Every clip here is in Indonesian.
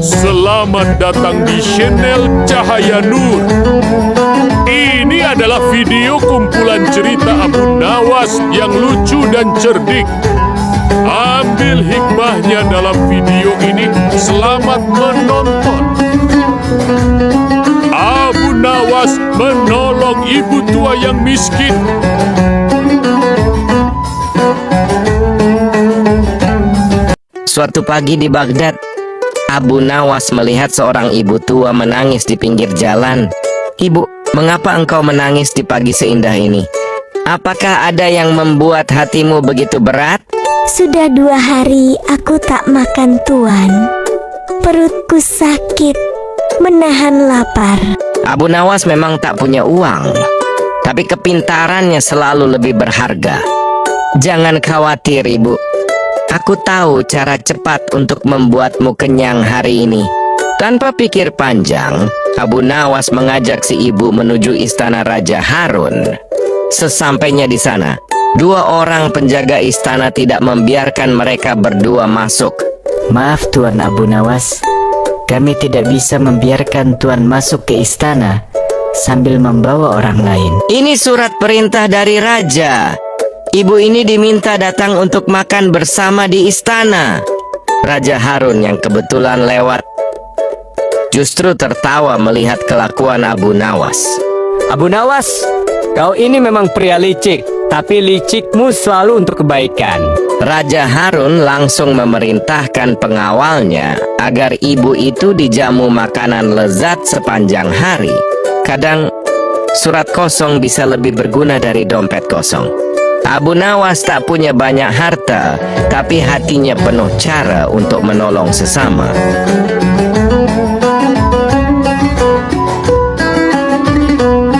Selamat datang di channel Cahaya Nur. Ini adalah video kumpulan cerita Abu Nawas yang lucu dan cerdik. Ambil hikmahnya dalam video ini. Selamat menonton. Abu Nawas menolong ibu tua yang miskin. Suatu pagi di Baghdad, Abu Nawas melihat seorang ibu tua menangis di pinggir jalan. "Ibu, mengapa engkau menangis di pagi seindah ini? Apakah ada yang membuat hatimu begitu berat?" Sudah 2 hari aku tak makan, Tuan. Perutku sakit, menahan lapar. Abu Nawas memang tak punya uang, tapi kepintarannya selalu lebih berharga. "Jangan khawatir, Ibu. Aku tahu cara cepat untuk membuatmu kenyang hari ini." Tanpa pikir panjang, Abu Nawas mengajak si ibu menuju istana Raja Harun. Sesampainya di sana, 2 orang penjaga istana tidak membiarkan mereka berdua masuk. "Maaf Tuan Abu Nawas, kami tidak bisa membiarkan Tuan masuk ke istana sambil membawa orang lain." "Ini surat perintah dari raja. Ibu ini diminta datang untuk makan bersama di istana." Raja Harun yang kebetulan lewat justru tertawa melihat kelakuan Abu Nawas. "Abu Nawas, kau ini memang pria licik, tapi licikmu selalu untuk kebaikan." Raja Harun langsung memerintahkan pengawalnya agar ibu itu dijamu makanan lezat sepanjang hari. Kadang surat kosong bisa lebih berguna dari dompet kosong. Abu Nawas tak punya banyak harta, tapi hatinya penuh cara untuk menolong sesama.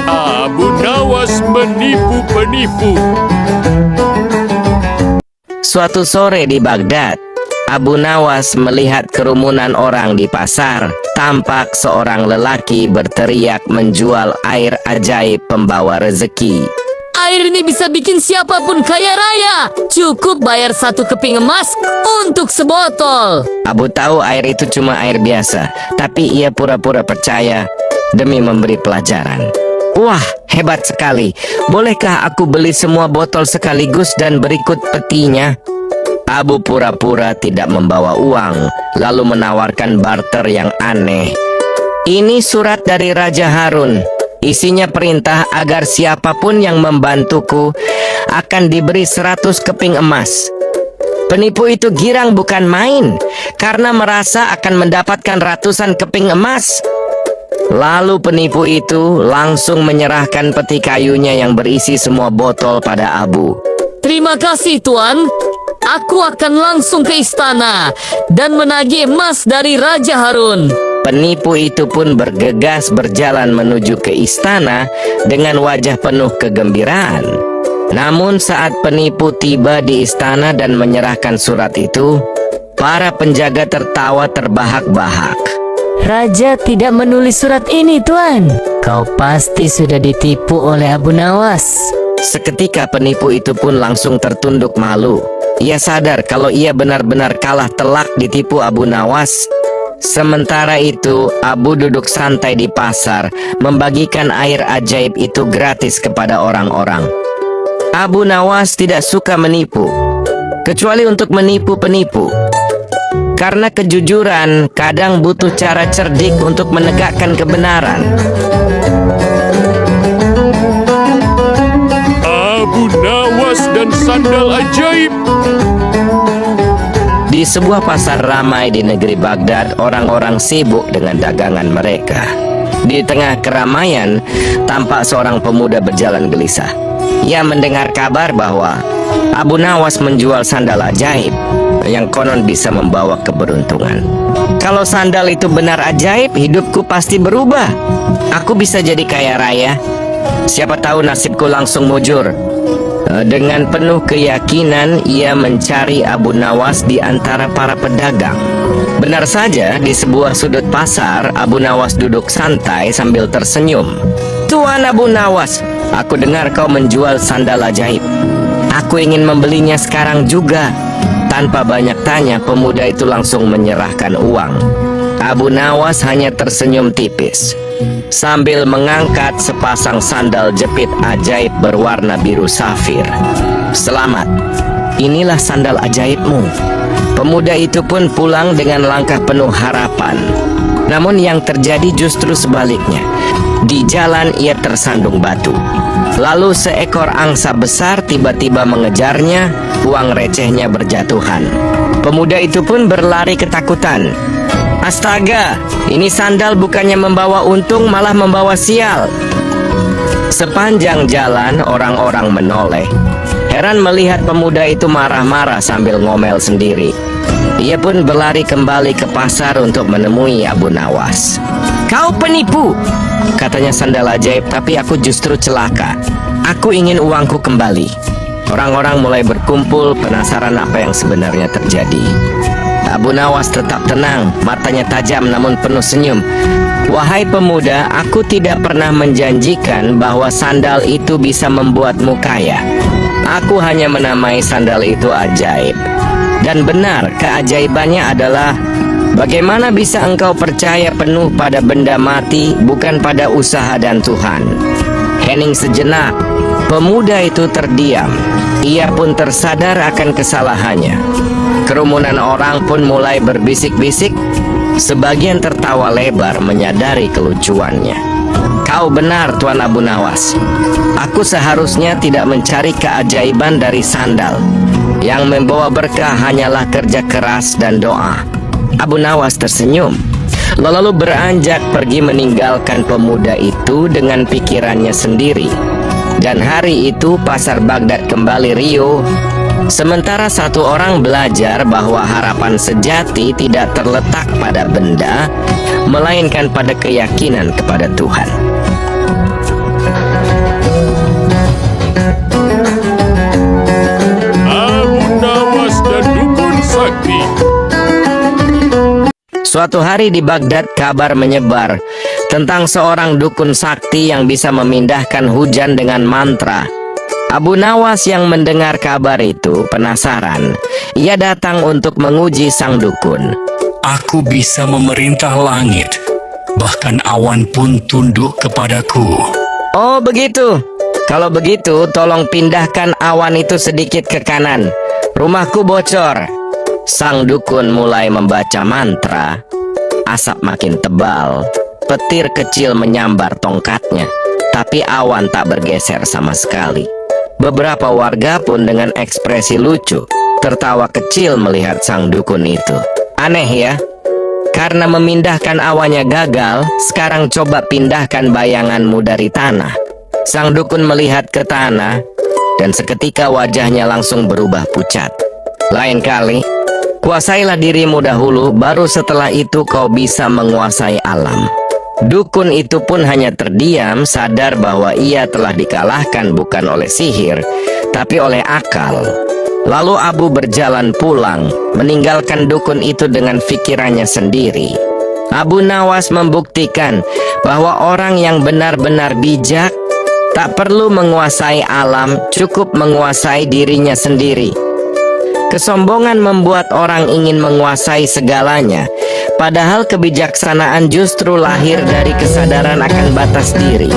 Abu Nawas menipu penipu. Suatu sore di Baghdad, Abu Nawas melihat kerumunan orang di pasar. Tampak seorang lelaki berteriak menjual air ajaib pembawa rezeki. "Air ini bisa bikin siapapun kaya raya. Cukup bayar 1 keping emas untuk sebotol." Abu tahu air itu cuma air biasa, tapi ia pura-pura percaya demi memberi pelajaran. "Wah, hebat sekali. Bolehkah aku beli semua botol sekaligus dan berikut petinya?" Abu pura-pura tidak membawa uang, lalu menawarkan barter yang aneh. "Ini surat dari Raja Harun. Isinya perintah agar siapapun yang membantuku akan diberi 100 keping emas." Penipu itu girang bukan main, karena merasa akan mendapatkan ratusan keping emas. Lalu penipu itu langsung menyerahkan peti kayunya yang berisi semua botol pada Abu. "Terima kasih, Tuan. Aku akan langsung ke istana dan menagih emas dari Raja Harun." Penipu itu pun bergegas berjalan menuju ke istana dengan wajah penuh kegembiraan. Namun saat penipu tiba di istana dan menyerahkan surat itu, para penjaga tertawa terbahak-bahak. "Raja tidak menulis surat ini, Tuan. Kau pasti sudah ditipu oleh Abu Nawas." Seketika penipu itu pun langsung tertunduk malu. Ia sadar kalau ia benar-benar kalah telak ditipu Abu Nawas. Sementara itu, Abu duduk santai di pasar, membagikan air ajaib itu gratis kepada orang-orang. Abu Nawas tidak suka menipu, kecuali untuk menipu penipu. Karena kejujuran kadang butuh cara cerdik untuk menegakkan kebenaran. Abu Nawas dan sandal ajaib. Di sebuah pasar ramai di negeri Baghdad, orang-orang sibuk dengan dagangan mereka. Di tengah keramaian, tampak seorang pemuda berjalan gelisah. Ia mendengar kabar bahwa Abu Nawas menjual sandal ajaib yang konon bisa membawa keberuntungan. "Kalau sandal itu benar ajaib, hidupku pasti berubah. Aku bisa jadi kaya raya. Siapa tahu nasibku langsung mujur." Dengan penuh keyakinan, ia mencari Abu Nawas di antara para pedagang. Benar saja, di sebuah sudut pasar, Abu Nawas duduk santai sambil tersenyum. "Tuan Abu Nawas, aku dengar kau menjual sandal ajaib. Aku ingin membelinya sekarang juga." Tanpa banyak tanya, pemuda itu langsung menyerahkan uang. Abu Nawas hanya tersenyum tipis sambil mengangkat sepasang sandal jepit ajaib berwarna biru safir. "Selamat, inilah sandal ajaibmu." Pemuda itu pun pulang dengan langkah penuh harapan. Namun yang terjadi justru sebaliknya. Di jalan ia tersandung batu. Lalu seekor angsa besar tiba-tiba mengejarnya, uang recehnya berjatuhan. Pemuda itu pun berlari ketakutan. "Astaga, ini sandal bukannya membawa untung malah membawa sial." Sepanjang jalan orang-orang menoleh, heran melihat pemuda itu marah-marah sambil ngomel sendiri. Ia pun berlari kembali ke pasar untuk menemui Abu Nawas. "Kau penipu," katanya sandal ajaib, "tapi aku justru celaka. Aku ingin uangku kembali." Orang-orang mulai berkumpul penasaran apa yang sebenarnya terjadi. Abu Nawas tetap tenang, matanya tajam namun penuh senyum. "Wahai pemuda, aku tidak pernah menjanjikan bahwa sandal itu bisa membuatmu kaya. Aku hanya menamai sandal itu ajaib. Dan benar, keajaibannya adalah bagaimana bisa engkau percaya penuh pada benda mati, bukan pada usaha dan Tuhan." Hening sejenak, pemuda itu terdiam. Ia pun tersadar akan kesalahannya. Kerumunan orang pun mulai berbisik-bisik. Sebagian tertawa lebar menyadari kelucuannya. "Kau benar, Tuan Abu Nawas. Aku seharusnya tidak mencari keajaiban dari sandal. Yang membawa berkah hanyalah kerja keras dan doa." Abu Nawas tersenyum, lalu beranjak pergi meninggalkan pemuda itu dengan pikirannya sendiri. Dan hari itu pasar Baghdad kembali riuh. Sementara satu orang belajar bahwa harapan sejati tidak terletak pada benda, melainkan pada keyakinan kepada Tuhan. Abu Nawas dan dukun sakti. Suatu hari di Baghdad kabar menyebar tentang seorang dukun sakti yang bisa memindahkan hujan dengan mantra. Abu Nawas yang mendengar kabar itu penasaran. Ia datang untuk menguji sang dukun. Aku bisa memerintah langit, bahkan awan pun tunduk kepadaku. "Oh begitu. Kalau begitu tolong pindahkan awan itu sedikit ke kanan. Rumahku bocor." Sang dukun mulai membaca mantra. Asap makin tebal. Petir kecil menyambar tongkatnya, tapi awan tak bergeser sama sekali. Beberapa warga pun dengan ekspresi lucu tertawa kecil melihat sang dukun itu. "Aneh ya, karena memindahkan awannya gagal, sekarang coba pindahkan bayanganmu dari tanah." Sang dukun melihat ke tanah dan seketika wajahnya langsung berubah pucat. "Lain kali, kuasailah dirimu dahulu, baru setelah itu kau bisa menguasai alam." Dukun itu pun hanya terdiam, sadar bahwa ia telah dikalahkan bukan oleh sihir, tapi oleh akal. Lalu Abu berjalan pulang, meninggalkan dukun itu dengan pikirannya sendiri. Abu Nawas membuktikan bahwa orang yang benar-benar bijak tak perlu menguasai alam, cukup menguasai dirinya sendiri. Kesombongan membuat orang ingin menguasai segalanya, padahal kebijaksanaan justru lahir dari kesadaran akan batas diri.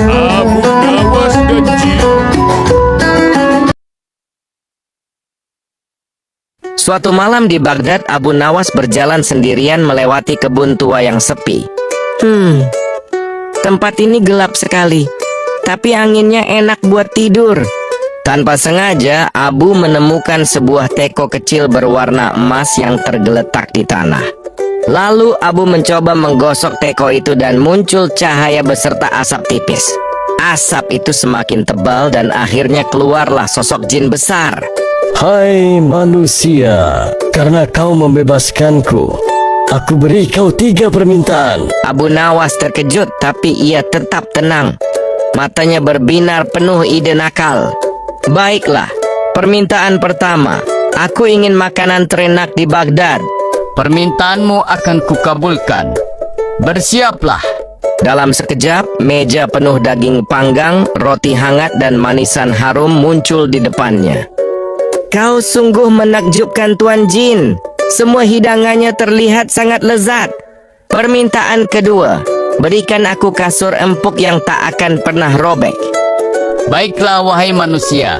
Abu Nawas dan jin. Suatu malam di Baghdad, Abu Nawas berjalan sendirian melewati kebun tua yang sepi. Tempat ini gelap sekali, tapi anginnya enak buat tidur. Tanpa sengaja, Abu menemukan sebuah teko kecil berwarna emas yang tergeletak di tanah. Lalu Abu mencoba menggosok teko itu dan muncul cahaya beserta asap tipis. Asap itu semakin tebal dan akhirnya keluarlah sosok jin besar. "Hai manusia, karena kau membebaskanku, aku beri kau 3 permintaan." Abu Nawas terkejut, tapi ia tetap tenang. Matanya berbinar penuh ide nakal. "Baiklah, permintaan pertama, aku ingin makanan terenak di Baghdad." Permintaanmu akan kukabulkan. Bersiaplah." Dalam sekejap, meja penuh daging panggang, roti hangat dan manisan harum muncul di depannya. Kau sungguh menakjubkan Tuan Jin. Semua hidangannya terlihat sangat lezat. Permintaan kedua, berikan aku kasur empuk yang tak akan pernah robek. Baiklah wahai manusia,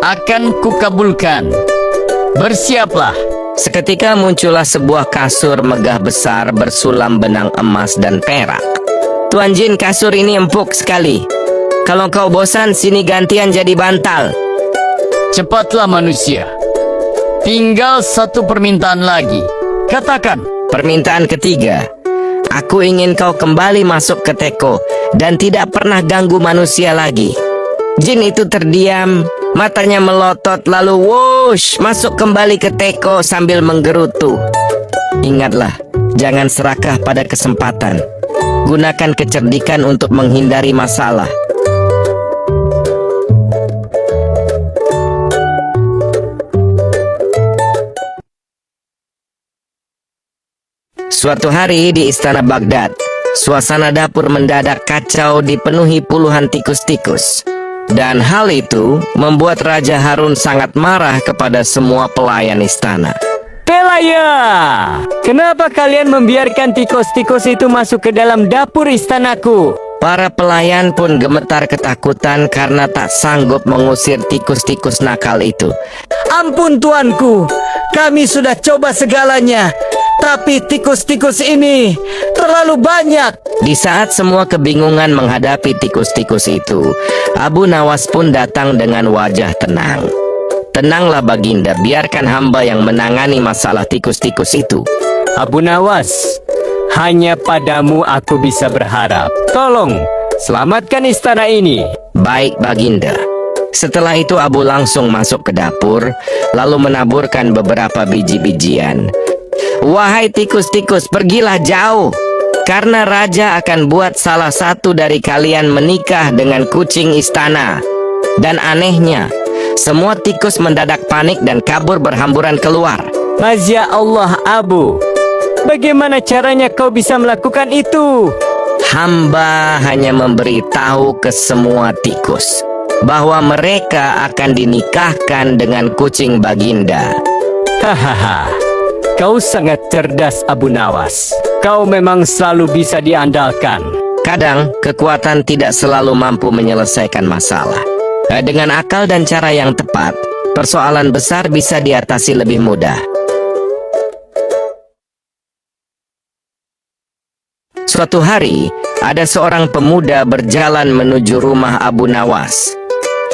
akan kukabulkan. Bersiaplah. Seketika muncullah sebuah kasur megah besar bersulam benang emas dan perak. Tuan Jin, kasur ini empuk sekali. Kalau kau bosan, sini gantian jadi bantal. Cepatlah manusia. Tinggal satu permintaan lagi. Katakan. Permintaan ketiga, aku ingin kau kembali masuk ke teko dan tidak pernah ganggu manusia lagi. Jin itu terdiam, matanya melotot lalu wush masuk kembali ke teko sambil menggerutu. Ingatlah, jangan serakah pada kesempatan. Gunakan kecerdikan untuk menghindari masalah. Suatu hari di istana Baghdad, suasana dapur mendadak kacau dipenuhi puluhan tikus-tikus. Dan hal itu membuat Raja Harun sangat marah kepada semua pelayan istana. Pelaya, kenapa kalian membiarkan tikus-tikus itu masuk ke dalam dapur istanaku? Para pelayan pun gemetar ketakutan karena tak sanggup mengusir tikus-tikus nakal itu. Ampun tuanku, kami sudah coba segalanya, tapi tikus-tikus ini terlalu banyak. Di saat semua kebingungan menghadapi tikus-tikus itu, Abu Nawas pun datang dengan wajah tenang. Tenanglah Baginda, biarkan hamba yang menangani masalah tikus-tikus itu. Abu Nawas, hanya padamu aku bisa berharap. Tolong, selamatkan istana ini. Baik Baginda. Setelah itu Abu langsung masuk ke dapur, lalu menaburkan beberapa biji-bijian. Wahai tikus-tikus, pergilah jauh. Karena raja akan buat salah satu dari kalian menikah dengan kucing istana. Dan anehnya, semua tikus mendadak panik dan kabur berhamburan keluar. Masya Allah Abu, bagaimana caranya kau bisa melakukan itu? Hamba hanya memberitahu ke semua tikus bahwa mereka akan dinikahkan dengan kucing Baginda. Hahaha, kau sangat cerdas Abu Nawas. Kau memang selalu bisa diandalkan. Kadang kekuatan tidak selalu mampu menyelesaikan masalah. Dengan akal dan cara yang tepat, persoalan besar bisa diatasi lebih mudah. Suatu hari, ada seorang pemuda berjalan menuju rumah Abu Nawas.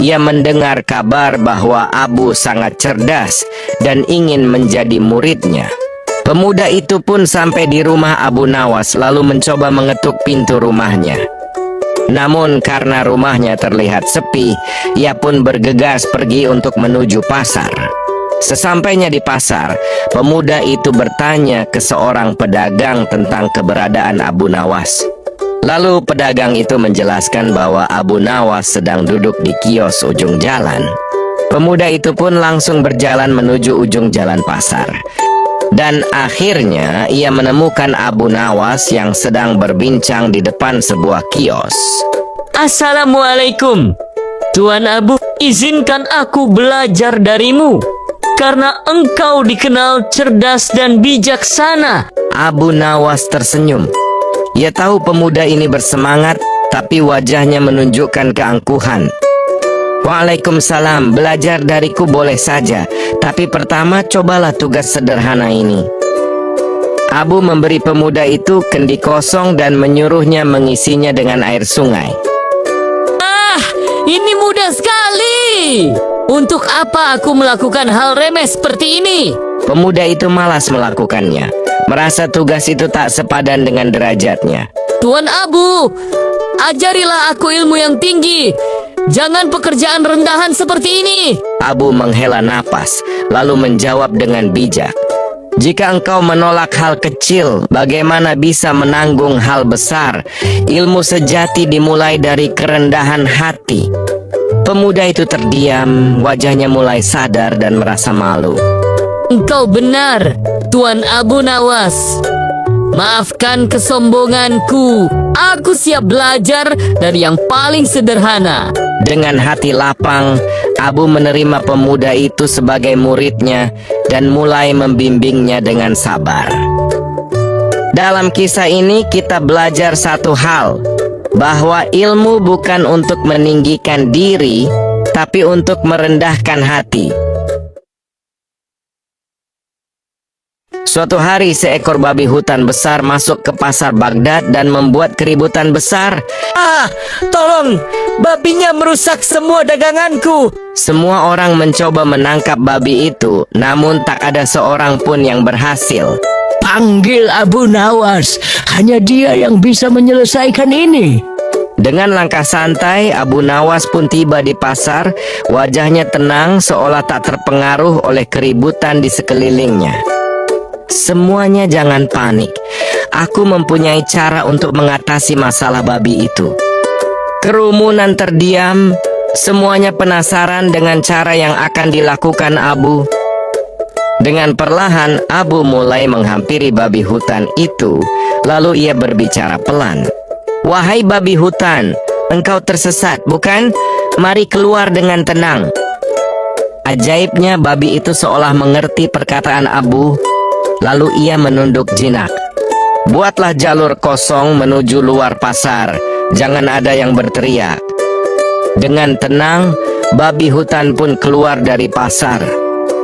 Ia mendengar kabar bahwa Abu sangat cerdas dan ingin menjadi muridnya. Pemuda itu pun sampai di rumah Abu Nawas lalu mencoba mengetuk pintu rumahnya. Namun karena rumahnya terlihat sepi, ia pun bergegas pergi untuk menuju pasar. Sesampainya di pasar, pemuda itu bertanya ke seorang pedagang tentang keberadaan Abu Nawas. Lalu pedagang itu menjelaskan bahwa Abu Nawas sedang duduk di kios ujung jalan. Pemuda itu pun langsung berjalan menuju ujung jalan pasar. Dan akhirnya ia menemukan Abu Nawas yang sedang berbincang di depan sebuah kios. Assalamualaikum. Tuan Abu, izinkan aku belajar darimu. Karena engkau dikenal cerdas dan bijaksana. Abu Nawas tersenyum. Ia tahu pemuda ini bersemangat, tapi wajahnya menunjukkan keangkuhan. Waalaikumsalam, belajar dariku boleh saja, tapi pertama cobalah tugas sederhana ini. Abu memberi pemuda itu kendi kosong dan menyuruhnya mengisinya dengan air sungai. Ah, ini mudah sekali. Untuk apa aku melakukan hal remeh seperti ini? Pemuda itu malas melakukannya, merasa tugas itu tak sepadan dengan derajatnya. Tuan Abu, ajarilah aku ilmu yang tinggi. Jangan pekerjaan rendahan seperti ini. Abu menghela napas, lalu menjawab dengan bijak. Jika engkau menolak hal kecil, bagaimana bisa menanggung hal besar? Ilmu sejati dimulai dari kerendahan hati. Pemuda itu terdiam, wajahnya mulai sadar dan merasa malu. Engkau benar, Tuan Abu Nawas. Maafkan kesombonganku. Aku siap belajar dari yang paling sederhana. Dengan hati lapang, Abu menerima pemuda itu sebagai muridnya dan mulai membimbingnya dengan sabar. Dalam kisah ini kita belajar satu hal, bahwa ilmu bukan untuk meninggikan diri, tapi untuk merendahkan hati. Suatu hari seekor babi hutan besar masuk ke pasar Baghdad dan membuat keributan besar. Tolong, babinya merusak semua daganganku. Semua orang mencoba menangkap babi itu, namun tak ada seorang pun yang berhasil. Panggil Abu Nawas, hanya dia yang bisa menyelesaikan ini. Dengan langkah santai, Abu Nawas pun tiba di pasar. Wajahnya tenang, seolah tak terpengaruh oleh keributan di sekelilingnya. Semuanya jangan panik. Aku mempunyai cara untuk mengatasi masalah babi itu. Kerumunan terdiam. Semuanya penasaran dengan cara yang akan dilakukan Abu. Dengan perlahan, Abu mulai menghampiri babi hutan itu. Lalu ia berbicara pelan. Wahai babi hutan, engkau tersesat, bukan? Mari keluar dengan tenang. Ajaibnya, babi itu seolah mengerti perkataan Abu. Lalu ia menunduk jinak. Buatlah jalur kosong menuju luar pasar. Jangan ada yang berteriak. Dengan tenang, babi hutan pun keluar dari pasar,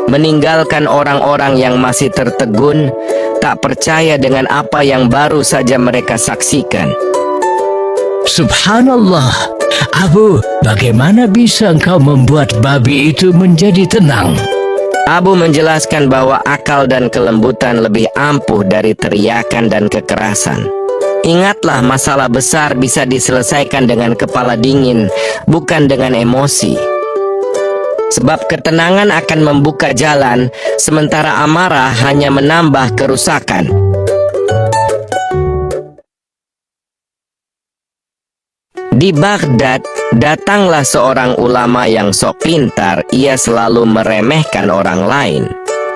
meninggalkan orang-orang yang masih tertegun, tak percaya dengan apa yang baru saja mereka saksikan. Subhanallah, Abu, bagaimana bisa engkau membuat babi itu menjadi tenang? Abu menjelaskan bahwa akal dan kelembutan lebih ampuh dari teriakan dan kekerasan. Ingatlah, masalah besar bisa diselesaikan dengan kepala dingin, bukan dengan emosi. Sebab ketenangan akan membuka jalan, sementara amarah hanya menambah kerusakan. Di Baghdad, datanglah seorang ulama yang sok pintar. Ia selalu meremehkan orang lain.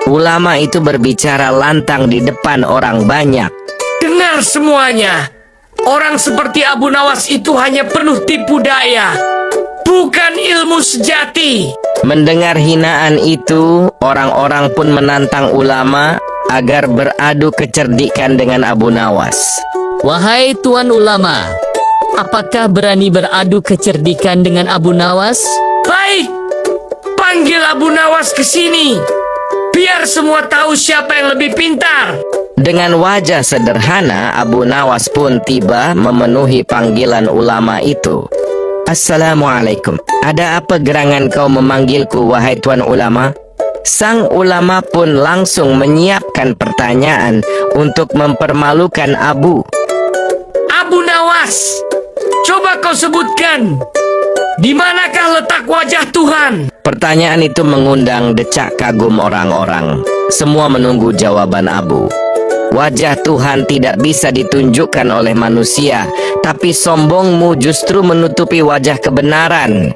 Ulama itu berbicara lantang di depan orang banyak. Dengar semuanya. Orang seperti Abu Nawas itu hanya penuh tipu daya, bukan ilmu sejati. Mendengar hinaan itu, orang-orang pun menantang ulama agar beradu kecerdikan dengan Abu Nawas. Wahai Tuan Ulama, apakah berani beradu kecerdikan dengan Abu Nawas? Baik, panggil Abu Nawas ke sini, biar semua tahu siapa yang lebih pintar. Dengan wajah sederhana, Abu Nawas pun tiba memenuhi panggilan ulama itu. Assalamualaikum. Ada apa gerangan kau memanggilku, wahai Tuan Ulama? Sang ulama pun langsung menyiapkan pertanyaan untuk mempermalukan Abu. Abu Nawas, coba kau sebutkan, di manakah letak wajah Tuhan? Pertanyaan itu mengundang decak kagum orang-orang. Semua menunggu jawaban Abu. Wajah Tuhan tidak bisa ditunjukkan oleh manusia, tapi sombongmu justru menutupi wajah kebenaran.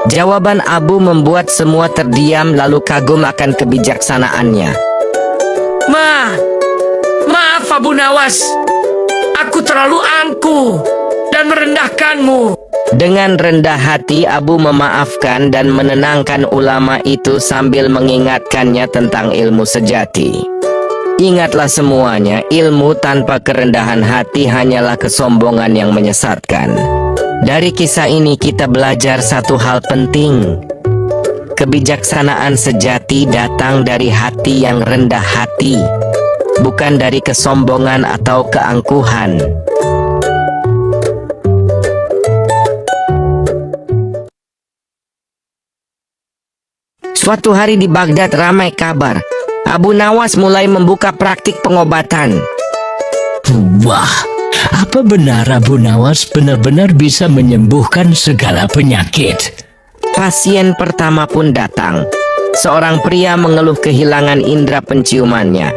Jawaban Abu membuat semua terdiam lalu kagum akan kebijaksanaannya. Maaf Abu Nawas, aku terlalu angkuh dan merendahkanmu. Dengan rendah hati, Abu memaafkan dan menenangkan ulama itu sambil mengingatkannya tentang ilmu sejati. Ingatlah semuanya, ilmu tanpa kerendahan hati hanyalah kesombongan yang menyesatkan. Dari kisah ini kita belajar satu hal penting. Kebijaksanaan sejati datang dari hati yang rendah hati, bukan dari kesombongan atau keangkuhan. Suatu hari di Baghdad ramai kabar. Abu Nawas mulai membuka praktik pengobatan. Wah, apa benar Abu Nawas benar-benar bisa menyembuhkan segala penyakit? Pasien pertama pun datang. Seorang pria mengeluh kehilangan indera penciumannya.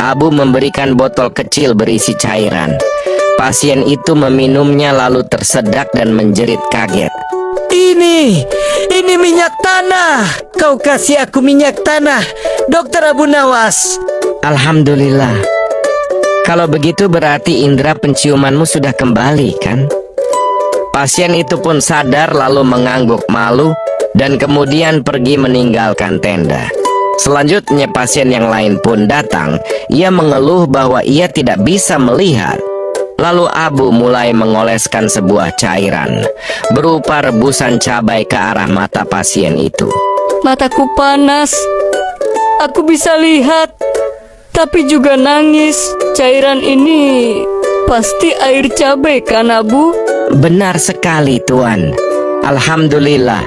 Abu memberikan botol kecil berisi cairan. Pasien itu meminumnya lalu tersedak dan menjerit kaget. Ini minyak tanah. Kau kasih aku minyak tanah, Dokter Abu Nawas. Alhamdulillah. Kalau begitu berarti indera penciumanmu sudah kembali, kan? Pasien itu pun sadar lalu mengangguk malu dan kemudian pergi meninggalkan tenda. Selanjutnya pasien yang lain pun datang. Ia mengeluh bahwa ia tidak bisa melihat. Lalu Abu mulai mengoleskan sebuah cairan berupa rebusan cabai ke arah mata pasien itu. Mataku panas. Aku bisa lihat, tapi juga nangis. Cairan ini pasti air cabai kan, Abu? Benar sekali, Tuan. Alhamdulillah.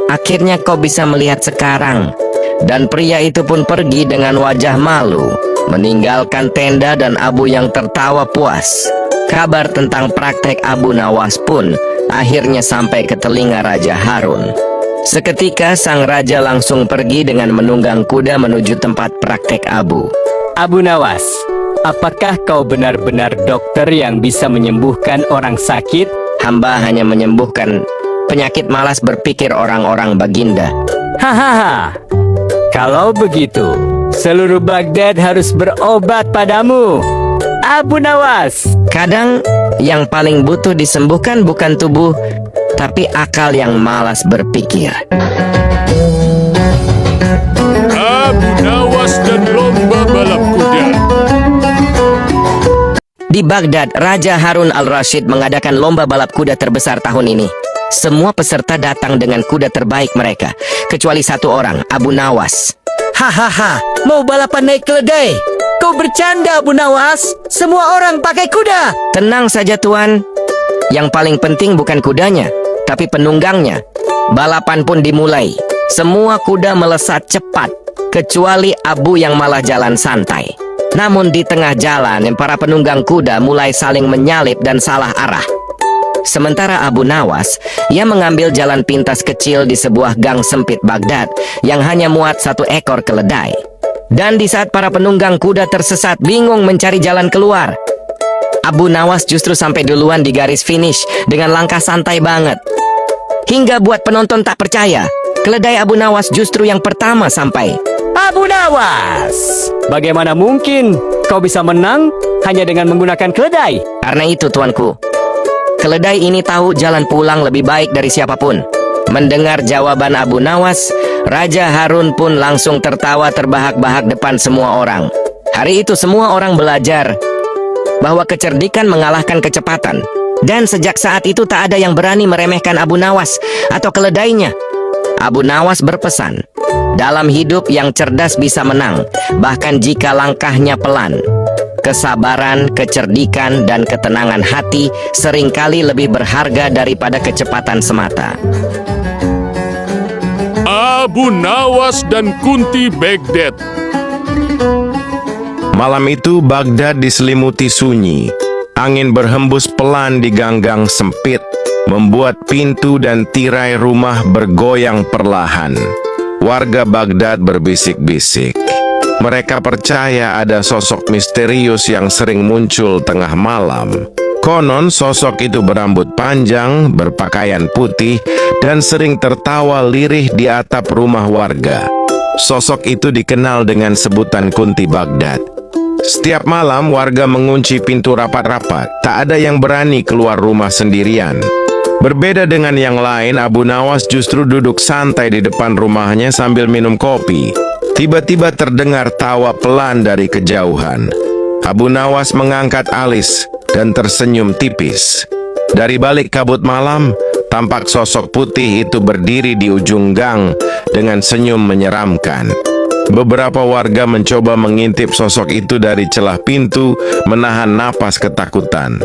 Akhirnya kau bisa melihat sekarang. Dan pria itu pun pergi dengan wajah malu, meninggalkan tenda dan Abu yang tertawa puas. Kabar tentang praktek Abu Nawas pun akhirnya sampai ke telinga Raja Harun. Seketika sang raja langsung pergi dengan menunggang kuda menuju tempat praktek Abu. Abu Nawas, apakah kau benar-benar dokter yang bisa menyembuhkan orang sakit? Hamba hanya menyembuhkan penyakit malas berpikir orang-orang Baginda. Hahaha. Kalau begitu, seluruh Baghdad harus berobat padamu, Abu Nawas. Kadang yang paling butuh disembuhkan bukan tubuh, tapi akal yang malas berpikir. Abu Nawas dan lomba balap kuda. Di Baghdad, Raja Harun al-Rashid mengadakan lomba balap kuda terbesar tahun ini. Semua peserta datang dengan kuda terbaik mereka, kecuali satu orang, Abu Nawas. Hahaha, mau balapan naik keledai? Kau bercanda, Abu Nawas. Semua orang pakai kuda. Tenang saja, Tuan. Yang paling penting bukan kudanya, tapi penunggangnya. Balapan pun dimulai. Semua kuda melesat cepat, kecuali Abu yang malah jalan santai. Namun di tengah jalan, para penunggang kuda mulai saling menyalip dan salah arah. Sementara Abu Nawas, ia mengambil jalan pintas kecil di sebuah gang sempit Baghdad yang hanya muat satu ekor keledai. Dan di saat para penunggang kuda tersesat bingung mencari jalan keluar, Abu Nawas justru sampai duluan di garis finish dengan langkah santai banget. Hingga buat penonton tak percaya, keledai Abu Nawas justru yang pertama sampai. Abu Nawas, bagaimana mungkin kau bisa menang hanya dengan menggunakan keledai? Karena itu, tuanku, keledai ini tahu jalan pulang lebih baik dari siapapun. Mendengar jawaban Abu Nawas, Raja Harun pun langsung tertawa terbahak-bahak depan semua orang. Hari itu semua orang belajar bahwa kecerdikan mengalahkan kecepatan. Dan sejak saat itu tak ada yang berani meremehkan Abu Nawas atau keledainya. Abu Nawas berpesan, dalam hidup yang cerdas bisa menang, bahkan jika langkahnya pelan. Kesabaran, kecerdikan, dan ketenangan hati seringkali lebih berharga daripada kecepatan semata. Abu Nawas dan Kunti Baghdad. Malam itu Baghdad diselimuti sunyi. Angin berhembus pelan di gang-gang sempit, membuat pintu dan tirai rumah bergoyang perlahan. Warga Baghdad berbisik-bisik. Mereka percaya ada sosok misterius yang sering muncul tengah malam. Konon sosok itu berambut panjang, berpakaian putih, dan sering tertawa lirih di atap rumah warga. Sosok itu dikenal dengan sebutan Kunti Baghdad. Setiap malam warga mengunci pintu rapat-rapat. Tak ada yang berani keluar rumah sendirian. Berbeda dengan yang lain, Abu Nawas justru duduk santai di depan rumahnya sambil minum kopi. Tiba-tiba terdengar tawa pelan dari kejauhan. Abu Nawas mengangkat alis dan tersenyum tipis. Dari balik kabut malam, tampak sosok putih itu berdiri di ujung gang dengan senyum menyeramkan. Beberapa warga mencoba mengintip sosok itu dari celah pintu, menahan napas ketakutan.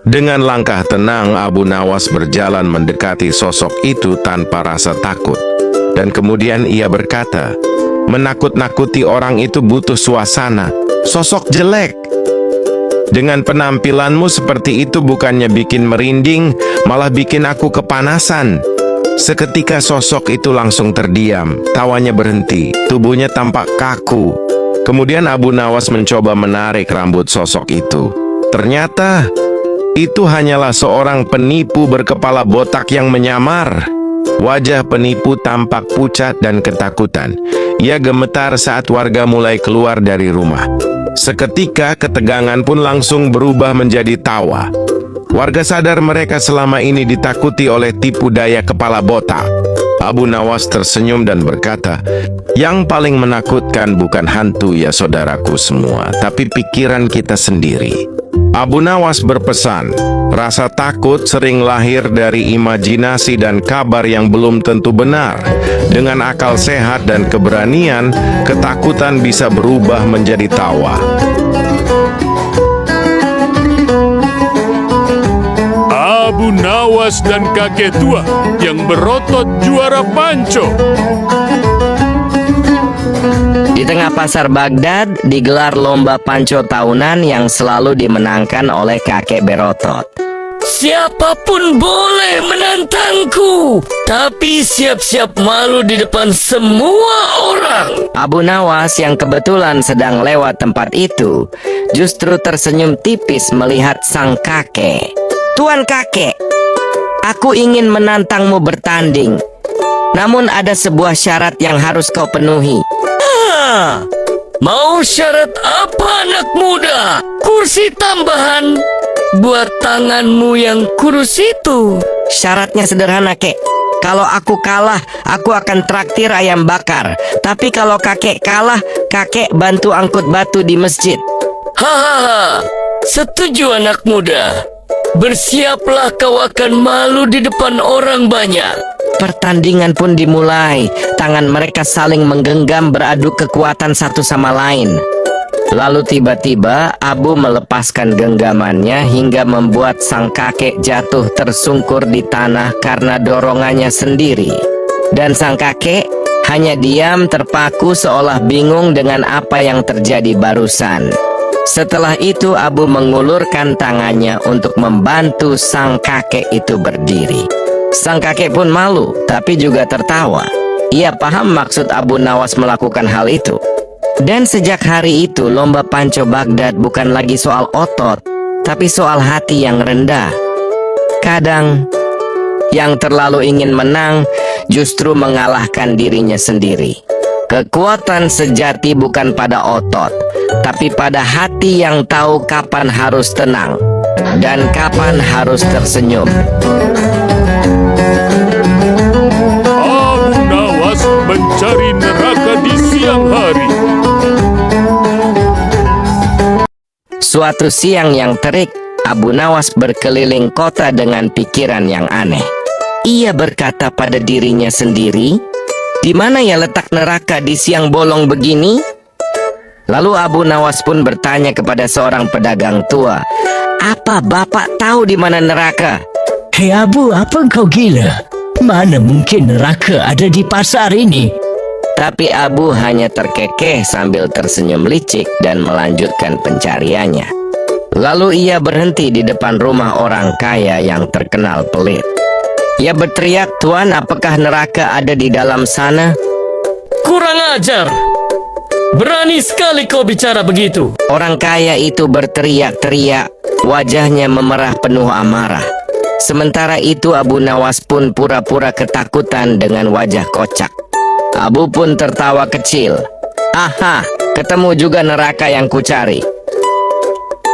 Dengan langkah tenang, Abu Nawas berjalan mendekati sosok itu tanpa rasa takut. Dan kemudian ia berkata, menakut-nakuti orang itu butuh suasana. Sosok jelek. Dengan penampilanmu seperti itu bukannya bikin merinding, malah bikin aku kepanasan. Seketika sosok itu langsung terdiam, tawanya berhenti, tubuhnya tampak kaku. Kemudian Abu Nawas mencoba menarik rambut sosok itu. Ternyata, itu hanyalah seorang penipu berkepala botak yang menyamar. Wajah penipu tampak pucat dan ketakutan. Ia gemetar saat warga mulai keluar dari rumah. Seketika ketegangan pun langsung berubah menjadi tawa. Warga sadar mereka selama ini ditakuti oleh tipu daya kepala botak. Abu Nawas tersenyum dan berkata, "Yang paling menakutkan bukan hantu ya saudaraku semua, tapi pikiran kita sendiri." Abu Nawas berpesan, rasa takut sering lahir dari imajinasi dan kabar yang belum tentu benar. Dengan akal sehat dan keberanian, ketakutan bisa berubah menjadi tawa. Abu Nawas dan kakek tua yang berotot juara panco. Di tengah pasar Baghdad digelar lomba panco tahunan yang selalu dimenangkan oleh kakek berotot. Siapapun boleh menantangku, tapi siap-siap malu di depan semua orang. Abu Nawas yang kebetulan sedang lewat tempat itu justru tersenyum tipis melihat sang kakek. "Tuan kakek, aku ingin menantangmu bertanding. Namun ada sebuah syarat yang harus kau penuhi." Mau syarat apa anak muda? Kursi tambahan buat tanganmu yang kurus itu. "Syaratnya sederhana, kek. Kalau aku kalah, aku akan traktir ayam bakar. Tapi kalau kakek kalah, kakek bantu angkut batu di masjid." Hahaha, setuju anak muda. Bersiaplah kau akan malu di depan orang banyak. Pertandingan pun dimulai. Tangan mereka saling menggenggam beradu kekuatan satu sama lain. Lalu tiba-tiba Abu melepaskan genggamannya hingga membuat sang kakek jatuh tersungkur di tanah karena dorongannya sendiri. Dan sang kakek hanya diam terpaku seolah bingung dengan apa yang terjadi barusan. Setelah itu Abu mengulurkan tangannya untuk membantu sang kakek itu berdiri. Sang kakek pun malu, tapi juga tertawa. Ia paham maksud Abu Nawas melakukan hal itu. Dan sejak hari itu, lomba panco Baghdad bukan lagi soal otot, tapi soal hati yang rendah. Kadang, yang terlalu ingin menang justru mengalahkan dirinya sendiri. Kekuatan sejati bukan pada otot, tapi pada hati yang tahu kapan harus tenang dan kapan harus tersenyum. Abu Nawas mencari neraka di siang hari. Suatu siang yang terik, Abu Nawas berkeliling kota dengan pikiran yang aneh. Ia berkata pada dirinya sendiri, "Di mana ya letak neraka di siang bolong begini?" Lalu Abu Nawas pun bertanya kepada seorang pedagang tua, "Apa bapak tahu di mana neraka?" Hei Abu, apa engkau gila? Mana mungkin neraka ada di pasar ini? Tapi Abu hanya terkekeh sambil tersenyum licik dan melanjutkan pencariannya. Lalu ia berhenti di depan rumah orang kaya yang terkenal pelit. Ia berteriak, "Tuan, apakah neraka ada di dalam sana?" Kurang ajar. Berani sekali kau bicara begitu. Orang kaya itu berteriak-teriak, wajahnya memerah penuh amarah. Sementara itu Abu Nawas pun pura-pura ketakutan dengan wajah kocak. Abu pun tertawa kecil. "Aha, ketemu juga neraka yang kucari."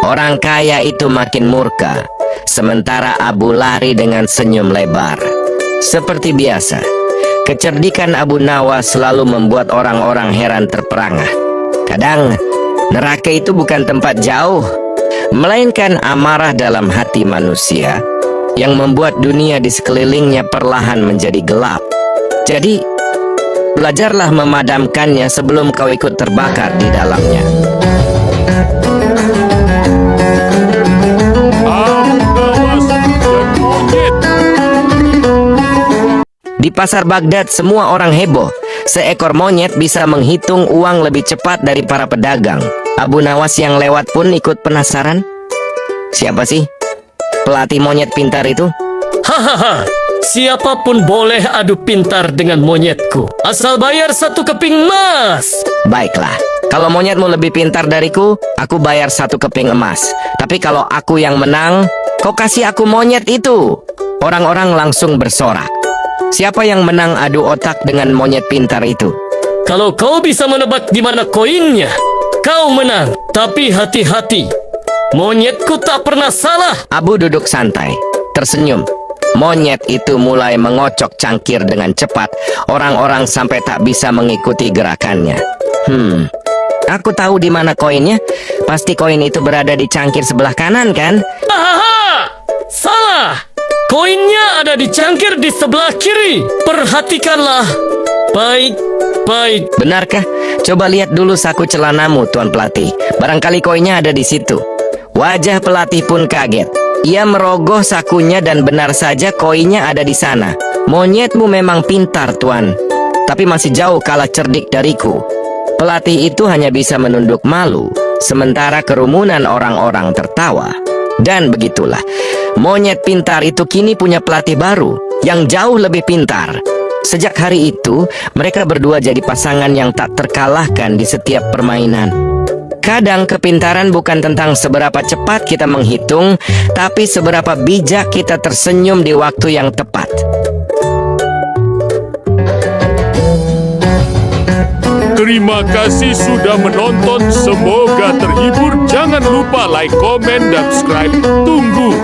Orang kaya itu makin murka, sementara Abu lari dengan senyum lebar. Seperti biasa, kecerdikan Abu Nawas selalu membuat orang-orang heran terperangah. Kadang, neraka itu bukan tempat jauh, melainkan amarah dalam hati manusia yang membuat dunia di sekelilingnya perlahan menjadi gelap. Jadi, belajarlah memadamkannya sebelum kau ikut terbakar di dalamnya. Abu Nawas dan monyet. Di pasar Baghdad semua orang heboh. Seekor monyet bisa menghitung uang lebih cepat dari para pedagang. Abu Nawas yang lewat pun ikut penasaran. Siapa sih pelatih monyet pintar itu? Hahaha, siapapun boleh adu pintar dengan monyetku, asal bayar 1 keping emas. Baiklah, kalau monyetmu lebih pintar dariku, aku bayar 1 keping emas. Tapi kalau aku yang menang, kau kasih aku monyet itu. Orang-orang langsung bersorak. Siapa yang menang adu otak dengan monyet pintar itu? Kalau kau bisa menebak di mana koinnya, kau menang. Tapi hati-hati, Monyetku tak pernah salah. Abu duduk santai, tersenyum. Monyet itu mulai mengocok cangkir dengan cepat. Orang-orang sampai tak bisa mengikuti gerakannya. Aku tahu di mana koinnya. Pasti koin itu berada di cangkir sebelah kanan, kan? Aha! Salah! Koinnya ada di cangkir di sebelah kiri. Perhatikanlah. Baik. Benarkah? Coba lihat dulu saku celanamu, Tuan Pelatih. Barangkali koinnya ada di situ. Wajah pelatih pun kaget. Ia merogoh sakunya dan benar saja koinnya ada di sana. Monyetmu memang pintar, Tuan. Tapi masih jauh kalah cerdik dariku. Pelatih itu hanya bisa menunduk malu, sementara kerumunan orang-orang tertawa. Dan begitulah, monyet pintar itu kini punya pelatih baru yang jauh lebih pintar. Sejak hari itu, mereka berdua jadi pasangan yang tak terkalahkan di setiap permainan. Kadang kepintaran bukan tentang seberapa cepat kita menghitung, tapi seberapa bijak kita tersenyum di waktu yang tepat. Terima kasih sudah menonton. Semoga terhibur. Jangan lupa like, komen, dan subscribe. Tunggu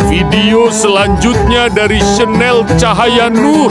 video selanjutnya dari Channel Cahaya Nur.